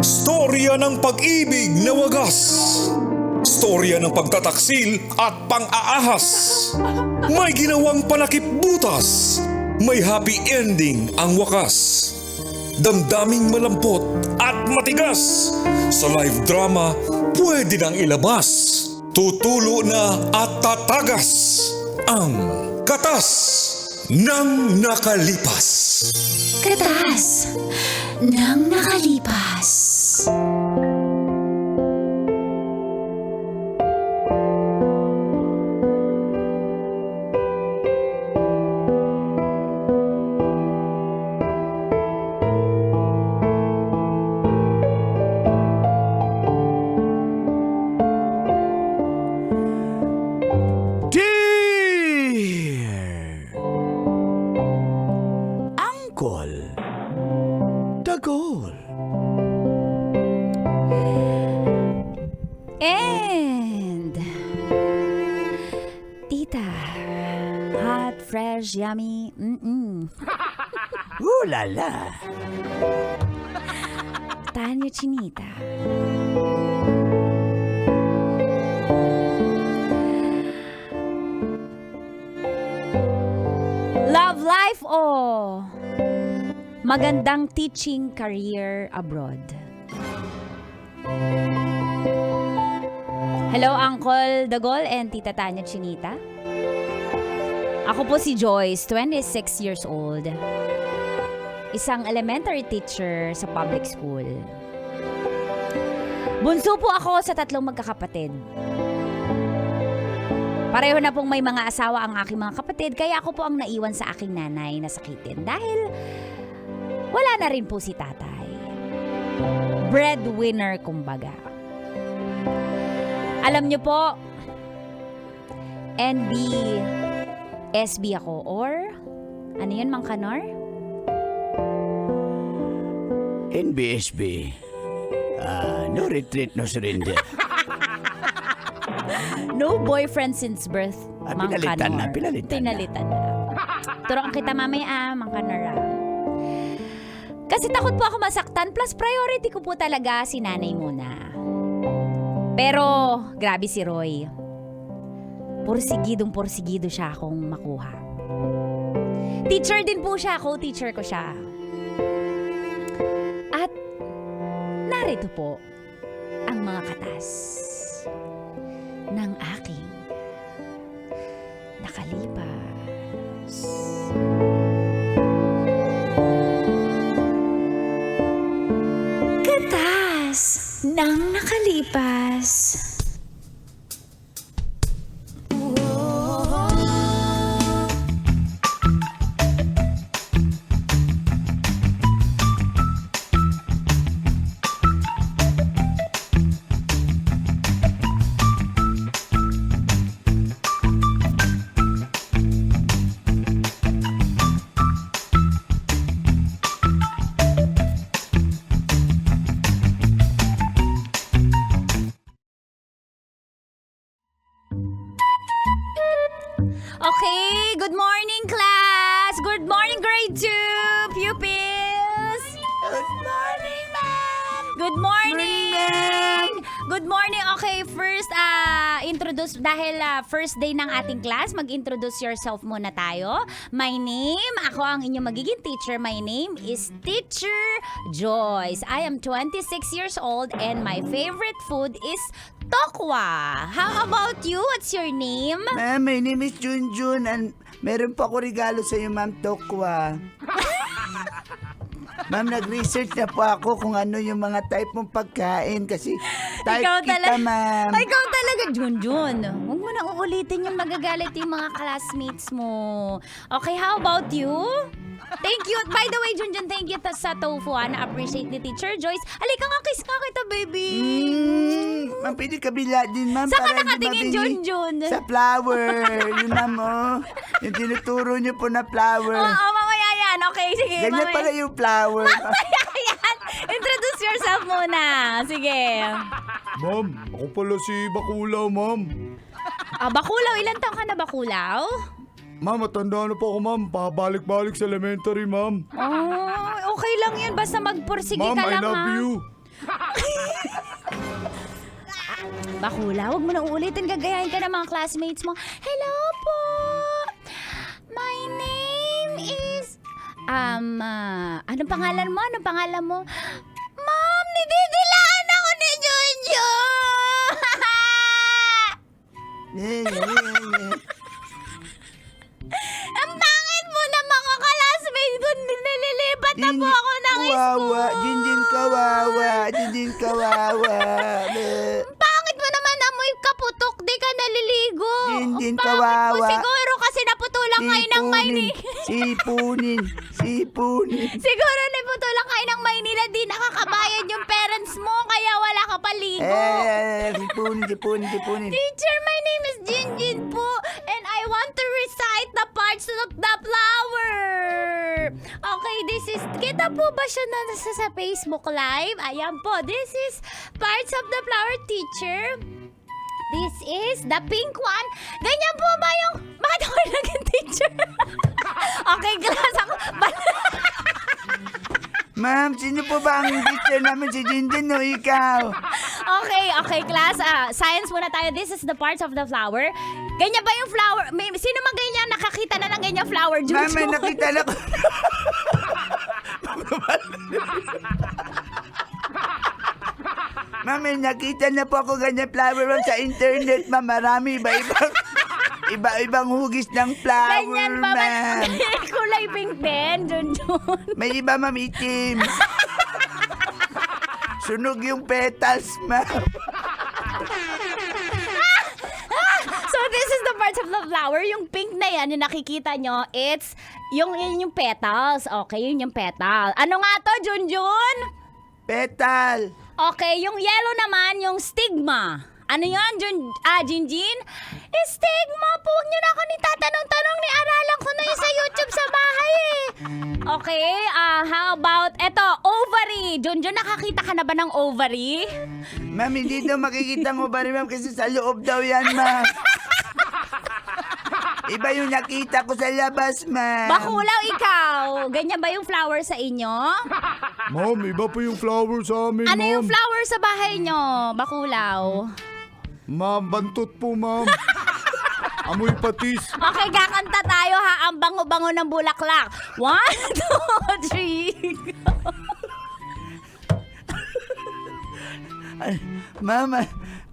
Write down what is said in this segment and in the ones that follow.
Storya ng pag-ibig na wagas. Storya ng pagtataksil at pang-aahas. May ginawang panakip butas. May happy ending ang wakas. Damdaming malampot at matigas. Sa live drama, pwede nang ilabas. Tutulo na at tatagas. Ang Katas ng Nakalipas. Katas ng nakalipas. Dagol. And Tita, hot, fresh, yummy. Ooh la la. Tanya Chinita. Love life o magandang teaching career abroad? Hello, Uncle Dagol and Tita Tanya Chinita. Ako po si Joyce, 26 years old. Isang elementary teacher sa public school. Bunso po ako sa 3 magkakapatid. Pareho na pong may mga asawa ang aking mga kapatid, kaya ako po ang naiwan sa aking nanay na sakitin dahil wala na rin po si tatay. Breadwinner kumbaga. Alam niyo po, SB ako or ano yun, Mang Kanor? NBSB. No retreat, no surrender. No boyfriend since birth, Mang Pinalitan Kanor. na, pinalitan na. Turuan kita mamaya, Mang Kanor. Kasi takot po ako masaktan, plus priority ko po talaga si nanay muna. Pero, grabe si Roy. Porsigido siya akong makuha. Teacher din po siya, co-teacher ko siya. At, narito po ang mga katas ng aking nakalipas. Katas ng nakalipas. Okay, good morning class! Good morning grade 2 pupils! Good morning, ma'am. Good morning! ma'am. Good morning! Okay, first, introduce, dahil first day ng ating class, mag-introduce yourself muna tayo. My name, ako ang inyong magiging teacher. My name is Teacher Joyce. I am 26 years old and my favorite food is tokwa. How about you? What's your name? Ma'am, my name is Junjun and meron pa ako regalo sa iyo, Ma'am Tokwa. Ma'am, nag-research na po ako kung ano yung mga type mong pagkain kasi type Ikaw kita, Ma'am. Ikaw talaga, Junjun. Huwag mo na uulitin yung magagalit yung mga classmates mo. Okay, how about you? Thank you. By the way, Junjun, thank you sa tofu. Na-appreciate ni Teacher Joyce. Halika nga, kiss ka kita, baby. Ma'am, pwede kabila din, Ma'am. Saan ka para hindi nakatingin, mabili Junjun? Sa flower. Yun, Ma'am, oh. Yung tinuturo niyo po na flower. Oo, mamaya yan. Okay, sige. Ganyan mamaya. pala yung flower. Mamaya yan. Introduce yourself muna. Sige. Ma'am, ako pala si Bakulaw, ma'am. Bakulaw, ilan taong ka na, Bakulaw? Ma'am, matanda na po ako, ma'am. Pabalik-balik sa elementary, ma'am. Oh, okay lang yun. Basta magpursige Ma'am, ka I lang, love ha? you. Bakula, huwag mo na uulitin. Gagayahin ka ng mga classmates mo. Hello po! My name is... anong pangalan mo? Anong pangalan mo? Ma'am, nididilaan ako ni Junjo! Ang pangit mo na mga classmates ko. Nililipat na po ako ng school. Jinjin kawawa, Jinjin kawawa. Pangit mo naman, amoy kaputok. Di ka naliligo. Jinjin Ang pangit mo kawawa. siguro kasi naputulang kayo ng Sipunin. Siguro naputulang kayo ng Maynila. Di nakakabayad yung parents mo. Kaya wala ka paligo. Sipunin. Teacher, my name is Jinjin po. And I want to recite the parts of the flower. Okay, this is... Kita po ba siya na nasa sa Facebook Live? Ayan po. This is parts of the flower, teacher. This is the pink one. Ganyan po ba yung... Bakit ako naging teacher? Okay, class ako. Ma'am, sino po ba ang teacher namin? Si Jinjin o ikaw? Okay, class. Science muna tayo. This is the parts of the flower. Ganyan ba yung flower? Sino man ganyan nakakita na ng ganyan flower, Junjo? Ma'am, may nakita na ko. Ma'am, may nakita na po ako ganyan flower ma'am sa internet, ma'am. Marami iba-ibang hugis ng flower, Ganyan ba? ma'am. Kulay pink din, Junjun. May iba, ma'am, itim. Sunog yung petals, ma'am. So this is the parts of the flower. Yung pink na yan, yung nakikita nyo, it's yung petals. Okay, yun yung petal. Ano nga to, Junjun? Petal. Okay, yung yellow naman, yung stigma. Ano yan, Jinjin? Stigma po. Huwag nyo na ako nitatanong-tanong. Niaralan ko na yun sa YouTube sa bahay eh. Okay, how about, eto, ovary. Junjun, nakakita ka na ba ng ovary? Ma'am, hindi daw makikita mo ba rin, ma'am, kasi sa loob daw yan, ma'am. Iba yung nakita ko sa labas, ma'am. Bakulaw, ikaw. Ganyan ba yung flower sa inyo? Ma'am, iba po yung flower sa amin, Ano ma'am. yung flower sa bahay nyo, Bakulaw? Ma'am, bantot po, ma'am. Amoy patis. Okay, kakanta tayo ha. Ang bango-bango ng bulaklak. 1, 2, 3, go. Ma'am,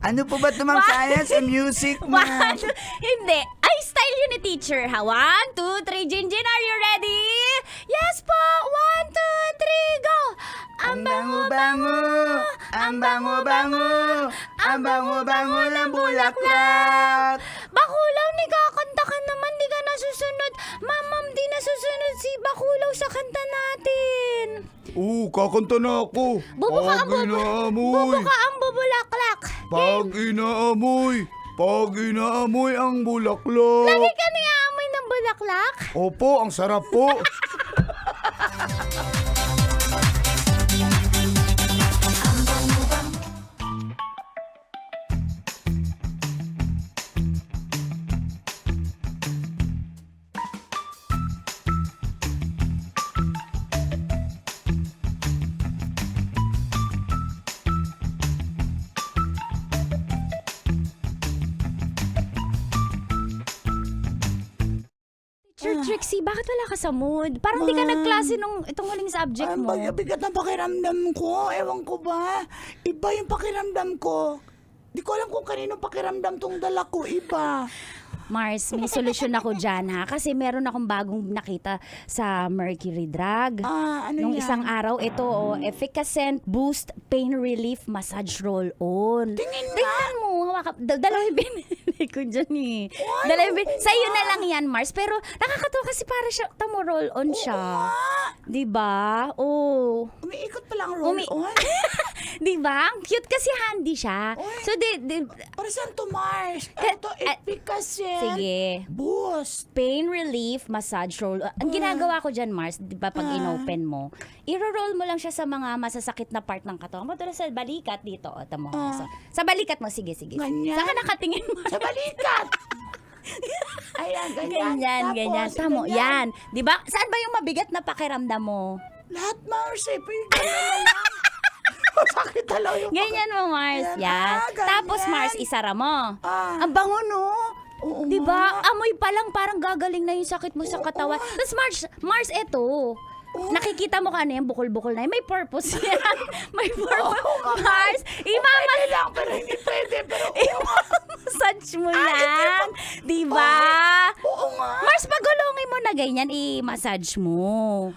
ano po ba ito, ma'am? Science and music, ma'am? Hindi. Ay, style yun ni teacher ha. 1, 2, 3. Jinjin, are you ready? Yes po. 1, 2, 3, go. Ang bango-bango, ang bango-bango, ang bango-bango ng bulaklak. Bakulaw, ni kakanta ka naman. Di ka nasusunod. Ma'am, di nasusunod si Bakulaw sa kanta natin. Kakanta na ako. Bubo ka ang Pag inaamoy. bubulaklak. Pag inaamoy ang bulaklak. Lagi ka niaamoy ng bulaklak? Opo, ang sarap po. Teacher Trixie, bakit wala ka sa mood? Parang di ka nagklase nung itong huling subject mo. Ang bigat ng pakiramdam ko. Ewan ko ba? Iba yung pakiramdam ko. Di ko alam kung kaninong pakiramdam tong dala ko. Iba. Mars, may solusyon ako dyan ha. Kasi meron akong bagong nakita sa Mercury Drug. Ano Nung yan? isang araw, ito Efficacent Boost Pain Relief Massage Roll-On. Tingnan mo, hawakan. Dalawa yung binili ko dyan eh. Dalawa yung sa'yo na lang yan, Mars. Pero nakakatawa kasi para siya, tamo roll-on siya. Diba? Oh. Umiikot pa lang roll-on. Diba? Ang cute kasi handy siya. So, Para saan to, Mars? Ito, efficacent. sige. Boost. Pain relief massage roll. Ang ginagawa ko dyan, Mars, di ba pag inopen mo, iro-roll mo lang siya sa mga masasakit na part ng katawan mo. Tulad sa balikat dito. O, tamo. Sa balikat mo, sige. Ganyan? Saan ka nakatingin mo? Sa balikat. Ayan, ganyan. Ganyan. Tapos, Tamo, ganyan. yan. Di ba? Saan ba yung mabigat na pakiramdam mo? Lahat, Mars, eh. Ganyan na lang. Sakit talaga yung Ganyan mo, Mars. Ayan, Yan. ganyan. Tapos, Mars, isara mo. Ah. Ang bango, no? Oo Diba? nga. Amoy pa lang parang gagaling na yung sakit mo sa katawan. Tapos, Mars, eto. Nakikita mo ka na yan, bukol-bukol na yan. May purpose yan. May purpose. Oo nga, Mars, Pwede lang, pero hindi pwede. Pero massage mo hindi yan. pa- Diba? oo nga. Mars, pagulungin mo na ganyan, i-massage mo.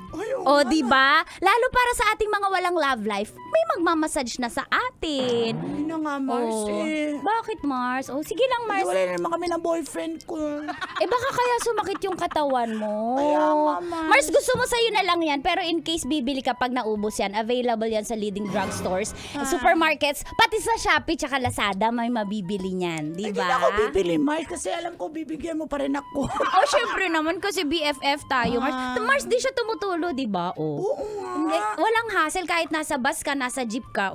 Ay, oo O, nga, diba? Lalo para sa ating mga walang love life, may magmamassage na sa atin. Hindi na nga, Mars. Oh. Eh. Bakit, Mars? Oh, sige lang, Mars. Wala na naman kami ng boyfriend ko. Baka kaya sumakit yung katawan mo. Kaya nga, Mars. Mars, gusto mo sa'yo na lang yan. Pero in case bibili ka pag naubos yan, available yan sa leading drugstores, supermarkets, pati sa Shopee tsaka Lazada, may mabibili niyan. Hindi Diba? na ako bibili, Mars, kasi alam ko bibigyan mo pa rin ako. Oh, syempre naman kasi BFF tayo, Mars. Mars, di siya tumutulo, diba? Oh. Oo Hindi, nga. walang hassle kahit nasa bus ka, nasa jeep ka,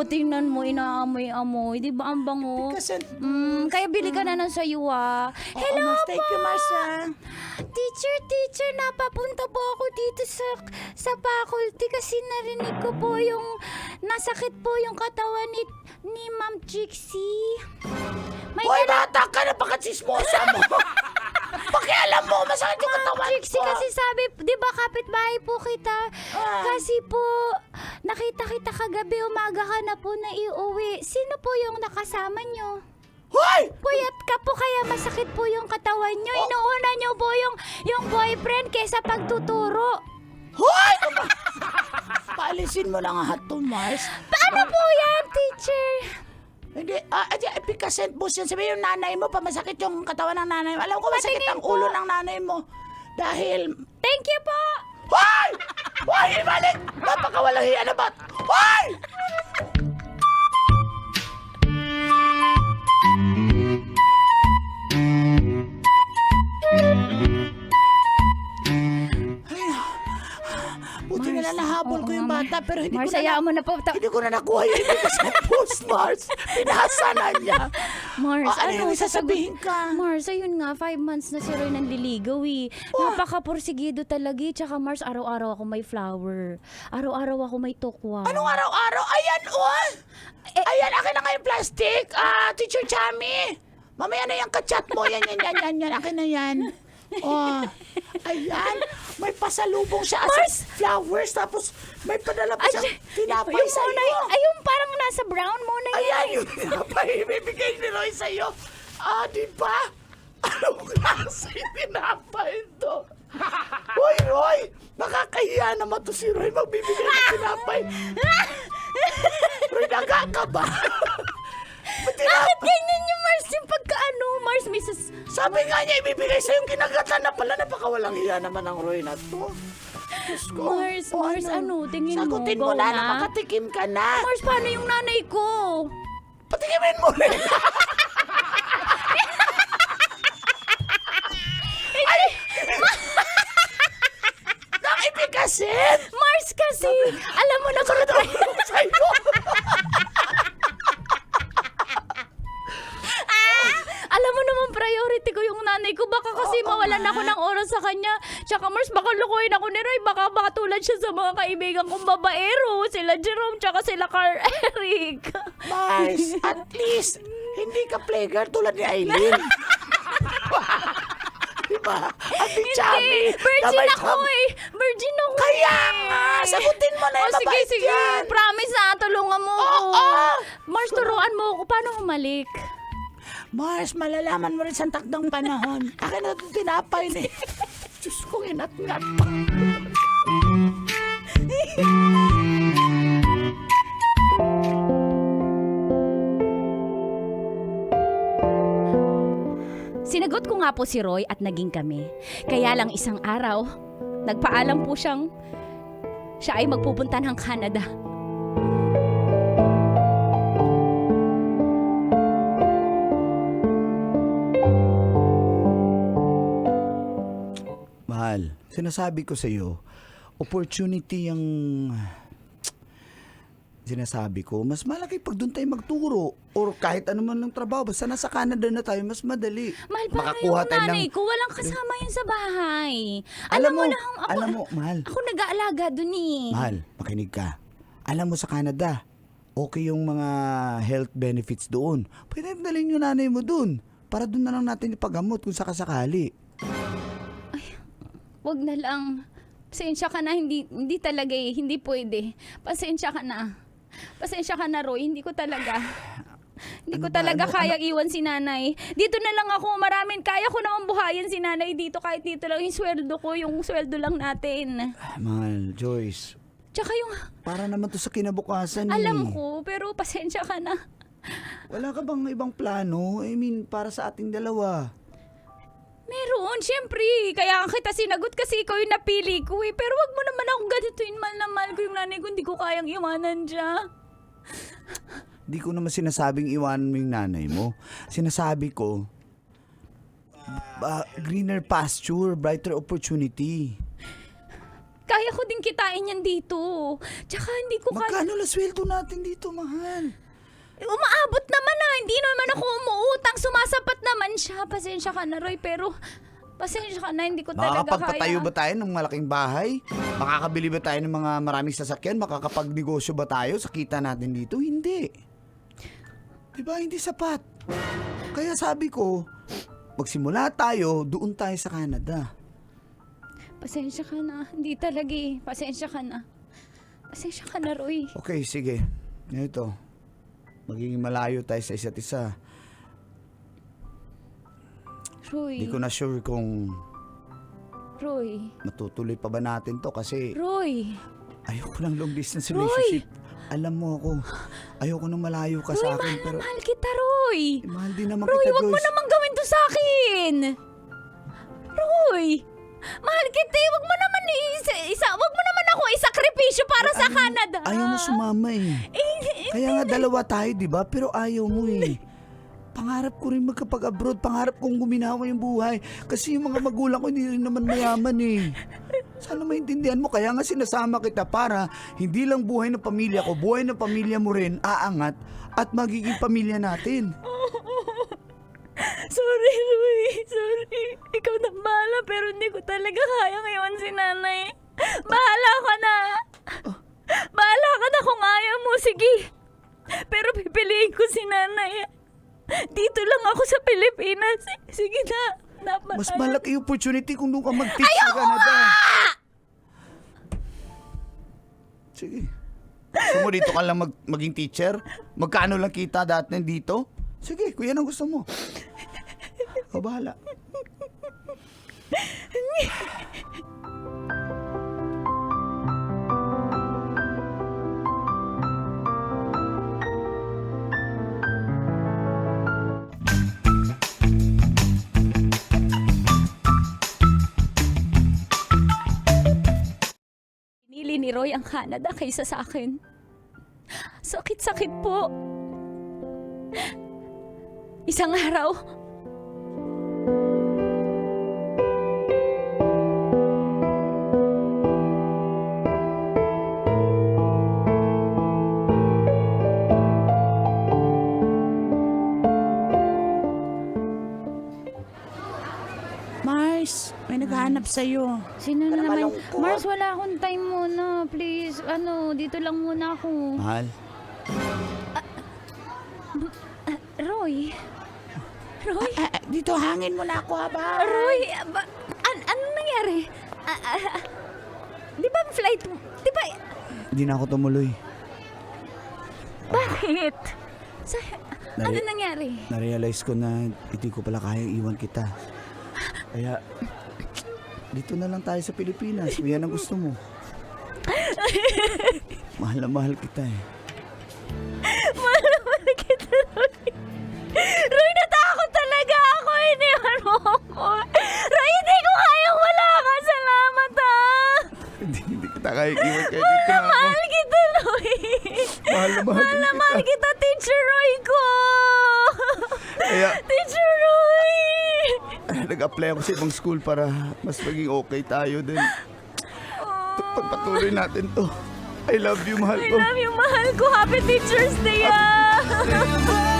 tingnan mo, inaamoy-amoy, di ba ang bango? Kasi, Kaya bili ka na ng sayo, ah. Hello Mars, thank you, po! Mars, Teacher, napapunta po ako dito sa faculty kasi narinig ko po yung nasakit po yung katawan ni Ma'am Trixie. May Hoy, gana- bata ka na, pakasismosa mo. Pakialam mo, masakit yung katawan Trixie, ko. kasi sabi, di ba kapitbahay po kita? Ah. Kasi po, nakita kita kagabi, umaga ka na po na iuwi. Sino po yung nakasama nyo? Hoy! Puyat ka po kaya masakit po yung katawan nyo. Inuuna nyo po yung boyfriend kesa pagtuturo. Hoy! Paalisin mo na nga to, Mars. Paano po yan, teacher? Hindi, epicacent boost yan. Sabi yung nanay mo, pamasakit yung katawan ng nanay mo. Alam ko masakit Patingin ang po. ulo ng nanay mo. Dahil, Thank you po. hoy! Hoy, ibalik! Napakawalang hiya na ba't? Hoy! Buti na lang nahabol ko yung bata, pero hindi Mars, ko na hayaan mo na po. hindi ko na nakuha yung epicacent boost, Mars. Pinasa na niya. Mars, Ano yung sasabihin ka? Mars, ayun nga, 5 months na si Roy nanliligaw eh. Napaka-porsigido talaga eh. Tsaka Mars, araw-araw ako may flower. Araw-araw ako may tokwa. Anong araw-araw? Ayan, oh! Ayan, akin na nga yung plastic. Teacher Chami. Mamaya na yung kachat mo. Yan. Akin na yan. Oh, ayan. May pasalubong siya as flowers. Tapos may padala pa siyang tinapay yung sa'yo. muna, yung parang nasa brown muna yan. Ayan, yung tinapay. Ibibigay ni Roy sa'yo. Di ba? Anong klase yung tinapay ito? Hoy, Roy! Nakakahiya naman to si Roy magbibigay ng tinapay. Roy, naga ka ba? Bakit ganyan yung Mars? Yung pagkaano, Mars, Sabi nga niya, ibibigay sa'yo yung kinagatan na pala. Napakawalang hiya naman ng Roy na to. Diyos ko. Mars, ano, tingin mo, Sagutin mo go na, na? makatikim ka na. Mars, paano yung nanay ko? Patikimin mo rin. Ay! Nakipikasin! Mars kasi, alam mo na ba, Sa'yo. alam mo naman priority ko yung nanay ko. Baka kasi mawalan ako ng oras sa kanya. Tsaka Mars, baka lukuhin ako ni Roy. Baka matulad siya sa mga kaibigan kong babaero. Sila Jerome, tsaka sila Carl Eric. Mars, at least, hindi ka playgirl tulad ni Aileen. Diba? At ni Chami. Virgin ako eh. Virgin ako Kaya eh. nga, sagutin mo na yung Sige, mabait sige. yan. Promise na, tulungan mo ako. Oo. Mars, turuan mo ako. Paano umalik? Mars, malalaman mo rin sa takdang panahon. Akin na itong tinapay ni. Diyos ko, inat-ngat pa. Sinagot ko nga po si Roy at naging kami. Kaya lang isang araw, nagpaalam po siyang siya ay magpupunta ng Canada. Mahal, sinasabi ko sa iyo, opportunity yung sinasabi ko, mas malaki pag doon tayo magturo or kahit ano man ng trabaho. Basta nasa Canada na tayo, mas madali. Mahal, paano Makakuha yung tayo nanay ko? Walang kasama yun sa bahay. Alam mo, lang, ako, mahal. Ako nag-aalaga dun eh. Mahal, makinig ka. Alam mo sa Canada, okay yung mga health benefits doon. Pwede dalhin yung nanay mo doon. Para doon na lang natin ipagamot kung sakasakali. Wag na lang. Pasensya ka na, hindi talaga hindi pwede. Pasensya ka na. Pasensya ka na, Roy, hindi ko talaga. Hindi ko talaga kayang iwan si nanay. Dito na lang ako, kaya ko naman buhayin si nanay dito kahit dito lang yung sweldo lang natin. Mahal, Joyce. Tsaka yung, Para naman to sa kinabukasan alam ko, pero pasensya ka na. Wala ka bang ibang plano? I mean, para sa ating dalawa. Meron, syempre. Kaya kita sinagot kasi ikaw yung napili ko eh. Pero wag mo naman akong ganituin, mahal na mahal ko yung nanay ko. Hindi ko kayang iwanan siya. Di ko naman sinasabing iwanan mo yung nanay mo. Sinasabi ko, greener pasture, brighter opportunity. Kaya ko din kitain yan dito. Tsaka hindi ko Magkano la sweldo natin dito, mahal? Umaabot naman na. Hindi naman ako umuutang. Sumasapat naman siya. Pasensya ka na, Roy. Pero pasensya ka na. Hindi ko talaga Makakapagpatayo kaya. ba tayo ng malaking bahay? Makakabili ba tayo ng mga maraming sasakyan? Makakapagnegosyo ba tayo sa kita natin dito? Hindi. Diba? Hindi sapat. Kaya sabi ko, magsimula tayo, doon tayo sa Canada. Pasensya ka na. Hindi talaga eh. Pasensya ka na. Pasensya ka na, Roy. Okay, sige. Ganito. Magiging malayo tayo sa isa't isa. Roy. Hindi ko na sure kung Roy. matutuloy pa ba natin to kasi Roy. ayoko ng long distance relationship. Alam mo ako, ayoko nang malayo ka sa akin. Pero Mahal kita, Roy. mahal din naman Roy, kita, wag mo Joyce. naman gawin to sa akin. Roy. Mahal kita eh. Wag mo naman wag mo naman ako isakripisyo para sa Canada. Ayaw mo sumama eh. Kaya nga dalawa tayo, di ba? Pero ayaw mo eh. Pangarap ko rin magkapag-abroad. Pangarap kong guminawa yung buhay. Kasi yung mga magulang ko hindi rin naman mayaman eh. Sana maintindihan mo. Kaya nga sinasama kita para hindi lang buhay ng pamilya ko, buhay ng pamilya mo rin aangat at magiging pamilya natin. Sorry, Roy. Sorry. Ikaw na bahala pero hindi ko talaga kaya ngayon si nanay. Bahala ka na. Bahala ka na kung ayaw mo. Sige. Pero pipiliin ko si nanay. Dito lang ako sa Pilipinas. Sige na. Mas malaki yung opportunity kung doon ka mag-teach sa Canada. Sige. Gusto mo dito ka lang maging teacher? Magkano lang kita dati dito? Sige, kung yan ang gusto mo. O bahala. Pinili ni Roy ang Canada kaysa sa akin. Sakit-sakit po. Isang araw, Mars, may naghahanap sa'yo. sino na naman? malungkot. Mars, wala akong time muna. Please, dito lang muna ako. Mahal. Roy? Roy? Dito, hangin mo na ako, haba. Roy, anong nangyari? Di ba flight mo? Di ba? Hindi na ako tumuloy. Bakit? Ano Nare- nangyari? Na-realize ko na hindi ko pala kayang iwan kita. Kaya, dito na lang tayo sa Pilipinas. Kung yan ang gusto mo. Mahal na mahal kita eh. Mahal kita, Roy. Roy, natakot talaga ako. Iniwan mo ako. Roy, hindi ko kayang wala ka. Salamat, ha. Hindi kita kayang iwan kaya dito na ako. Mahal kita, Roy. Mahal na mahal din Mahal kita. kita, Teacher Roy ko. Kaya, Teacher Roy. nag-apply ako sa ibang school para mas maging okay tayo din. Pagpatuloy natin to. I love you, mahal I ko. love you, mahal ko. Happy Teacher's Day, ah.